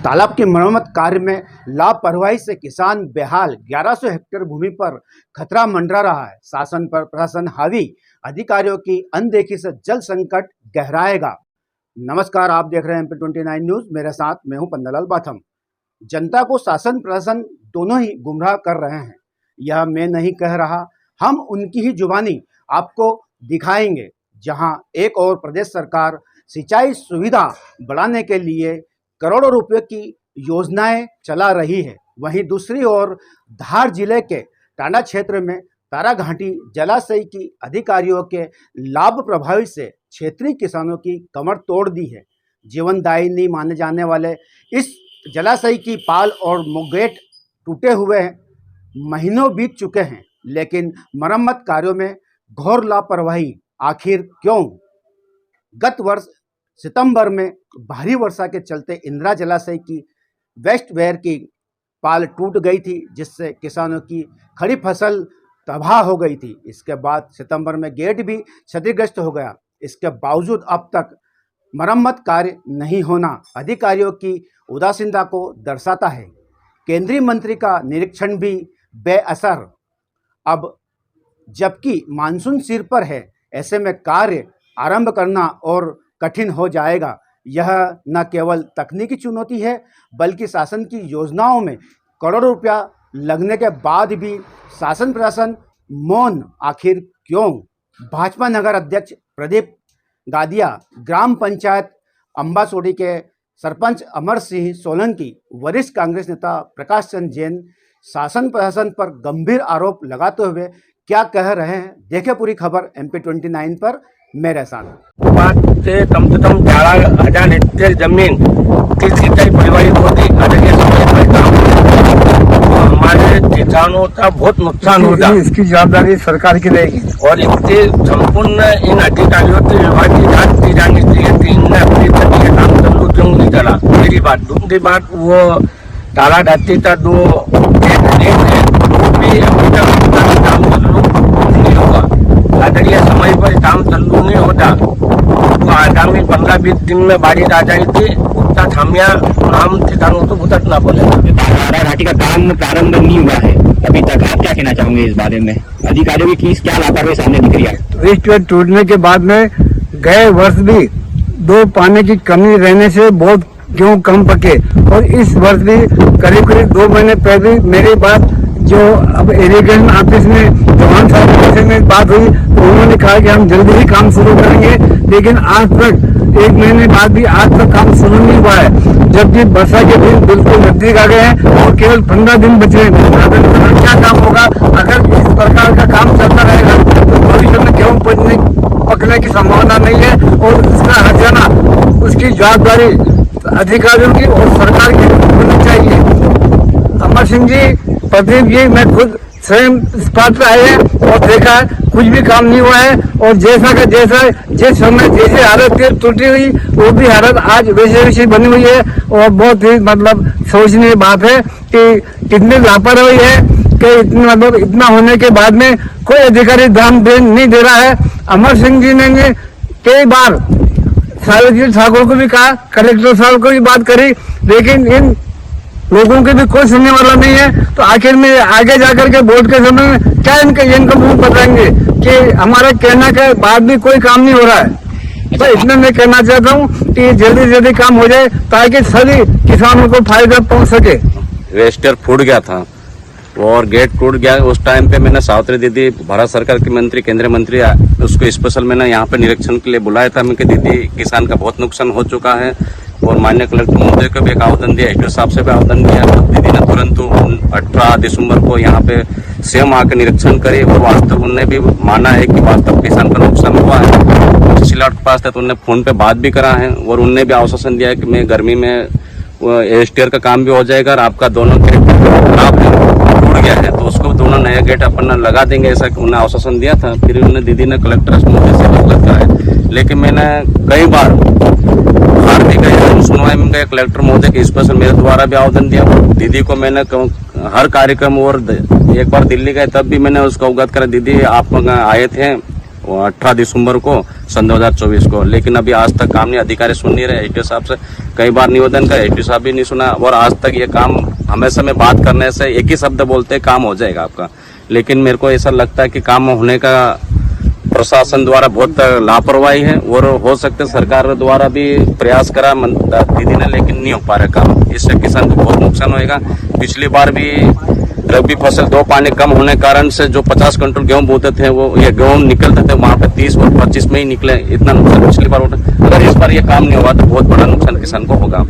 तालाब की मरम्मत कार्य में लापरवाही से किसान बेहाल। 1100 हेक्टेयर भूमि पर खतरा मंडरा रहा है। शासन पर प्रशासन हावी, अधिकारियों की अनदेखी से जल संकट गहराएगा। नमस्कार, आप देख रहे हैं MP29 न्यूज। मेरे साथ मैं हूं पंडालाल बाथम। जनता को शासन प्रशासन दोनों ही गुमराह कर रहे हैं। यह मैं नहीं कह रहा, हम उनकी ही जुबानी आपको दिखाएंगे। जहां एक और प्रदेश सरकार सिंचाई सुविधा बढ़ाने के लिए करोड़ों रुपए की योजनाएं चला रही है, वहीं दूसरी ओर धार जिले के टांडा क्षेत्र में तारा घाटी जलाशय की अधिकारियों के लाभ प्रभावी से क्षेत्रीय किसानों की कमर तोड़ दी है। जीवनदायिनी माने जाने वाले इस जलाशय की पाल और गेट टूटे हुए महीनों बीत चुके हैं, लेकिन मरम्मत कार्यों में घोर लापरवाही आखिर क्यों? गत वर्ष सितंबर में भारी वर्षा के चलते इंदिरा जलाशय की वेस्ट वेयर की पाल टूट गई थी, जिससे किसानों की खड़ी फसल तबाह हो गई थी। इसके बाद सितंबर में गेट भी क्षतिग्रस्त हो गया। इसके बावजूद अब तक मरम्मत कार्य नहीं होना अधिकारियों की उदासीनता को दर्शाता है। केंद्रीय मंत्री का निरीक्षण भी बेअसर। अब जबकि मानसून सिर पर है, ऐसे में कार्य आरंभ करना और कठिन हो जाएगा। यह न केवल तकनीकी चुनौती है, बल्कि शासन की योजनाओं में करोड़ों रुपया लगने के बाद भी शासन प्रशासन मौन आखिर क्यों? भाजपा नगर अध्यक्ष प्रदीप गादिया, ग्राम पंचायत अंबासोड़ी के सरपंच अमर सिंह सोलंकी, वरिष्ठ कांग्रेस नेता प्रकाश चंद जैन शासन प्रशासन पर गंभीर आरोप लगाते हुए क्या कह रहे हैं, देखें पूरी खबर MP29 पर मेरे साथ। बात से कम 11,000 हेक्टेयर जमीन की सिंचाई परिवारित होती, हमारे किसानों का बहुत नुकसान होगा। इसकी जवाबदारी सरकार की रहेगी और इसके संपूर्ण इन अधिकारियों से विभाग की जांच की जानी चाहिए कि इनने अपनी तरीके का काम चालू क्यों नहीं चला। मेरी बात। दूसरी बात, वो ताला घाटी का जो भी अभी तक काम चालू नहीं होगा। अगर ये समय पर काम चालू नहीं होता तो आगामी 15-20 दिन में बारिश आ जाएगी। उतना खामियां आम किसानों को भुगतना पड़ेगा। तारा घाटी का काम प्रारंभ नहीं हुआ है अभी तक, आप क्या कहना चाहोगे इस बारे में? अधिकारियों की क्या लापरवाही सामने दिख रही है? वेस्ट वेयर टूटने के बाद में गए वर्ष भी दो पानी की कमी रहने से बहुत गेहूं कम पके, और इस वर्ष भी करीब 2 महीने पहले मेरी बात जो अब इरिगेशन ऑफिस में जवान साहब में बात हुई तो उन्होंने कहा कि हम जल्दी ही काम शुरू करेंगे, लेकिन आज तक 1 महीने बाद भी आज तक काम शुरू नहीं हुआ है, जबकि वर्षा के दिन बिल्कुल नजदीक आ गए हैं और केवल 15 दिन बचे हैं। क्या काम होगा अगर इस प्रकार का काम चलता रहेगा? तो भविष्य में गेहूँ पकने की संभावना नहीं है, और उसका हर्जाना उसकी जवाबदारी अधिकारियों की और सरकार की होनी चाहिए। अमर सिंह जी, प्रदीप जी, मैं खुद स्वयं स्पॉट पे आए हैं और देखा है, कुछ भी काम नहीं हुआ है। और जैसा का जैसा जिस समय जैसे हालत थी टूटी हुई, वो भी हालत आज वैसे बनी हुई है। और बहुत ही सोचने की बात है कि कितनी लापरवाही है कि इतना होने के बाद में कोई अधिकारी ध्यान नहीं दे रहा है। अमर सिंह जी ने कई बार सावित्री ठाकुर को भी कहा, कलेक्टर साहब को भी बात करी, लेकिन इन लोगों के भी कोई सुनने वाला नहीं है। तो आखिर में आगे जाकर के वोट के समय में क्या इनका मुंह बताएंगे कि हमारे कहने के बाद भी कोई काम नहीं हो रहा है। तो इतना मैं कहना चाहता हूँ कि जल्दी जल्दी काम हो जाए ताकि सभी किसानों को फायदा पहुँच सके। वेस्टर फूट गया था और गेट टूट गया। उस टाइम पे मैंने सावित्री दीदी, भारत सरकार की मंत्री, केंद्रीय मंत्री, उसको स्पेशल मैंने यहाँ पे निरीक्षण के लिए बुलाया था। मैं कि दीदी, किसान का बहुत नुकसान हो चुका है, और माननीय कलेक्टर महोदय को भी एक आवेदन दिया, एसडीओ साहब से भी आवेदन दिया। तो दीदी ने तुरंत 18 दिसंबर को यहाँ पे स्वयं आकर निरीक्षण करे, और वास्तव उनने भी माना है कि वास्तव किसान का नुकसान हुआ है। तहसीलदार के पास था तो उन्होंने फोन पे बात भी करा है, और उनने भी आश्वासन दिया है कि मैं गर्मी में एस्टियर का काम भी हो जाएगा, और आपका दोनों गेट खराब है, टूट गया है, तो उसको दोनों नया गेट अपन लगा देंगे, ऐसा उन्होंने आश्वासन दिया था। फिर उन्होंने दीदी ने कलेक्टर महोदय से अवगत कराया, लेकिन मैंने कई बार भारतीय सुनवाई में गए, कलेक्टर महोदय के स्पेशल मेरे द्वारा भी आवेदन दिया। दीदी को मैंने हर कार्यक्रम, और एक बार दिल्ली गए तब भी मैंने उसको अवगत करा, दीदी आप आए थे 18 दिसंबर को सन 2024 को, लेकिन अभी आज तक काम नहीं, अधिकारी सुन नहीं रहे। एसडीओ साहब से कई बार निवेदन करे, एसडीओ साहब भी नहीं सुना, और आज तक ये काम हमेशा में बात करने से एक ही शब्द बोलते काम हो जाएगा आपका, लेकिन मेरे को ऐसा लगता है कि काम होने का प्रशासन द्वारा बहुत लापरवाही है, और हो सकता है सरकार द्वारा भी प्रयास करा दीदी ने, लेकिन नहीं हो पा रहा काम। इससे किसान को बहुत नुकसान होएगा। पिछली बार भी रबी फसल 2 पानी कम होने कारण से जो 50 क्विंटल गेहूं बोते थे, वो ये गेहूं निकलते थे वहां पे 30 और 25 में ही निकले। इतना नुकसान पिछली बार होता। अगर इस बार ये काम नहीं हुआ तो बहुत बड़ा नुकसान किसान को होगा।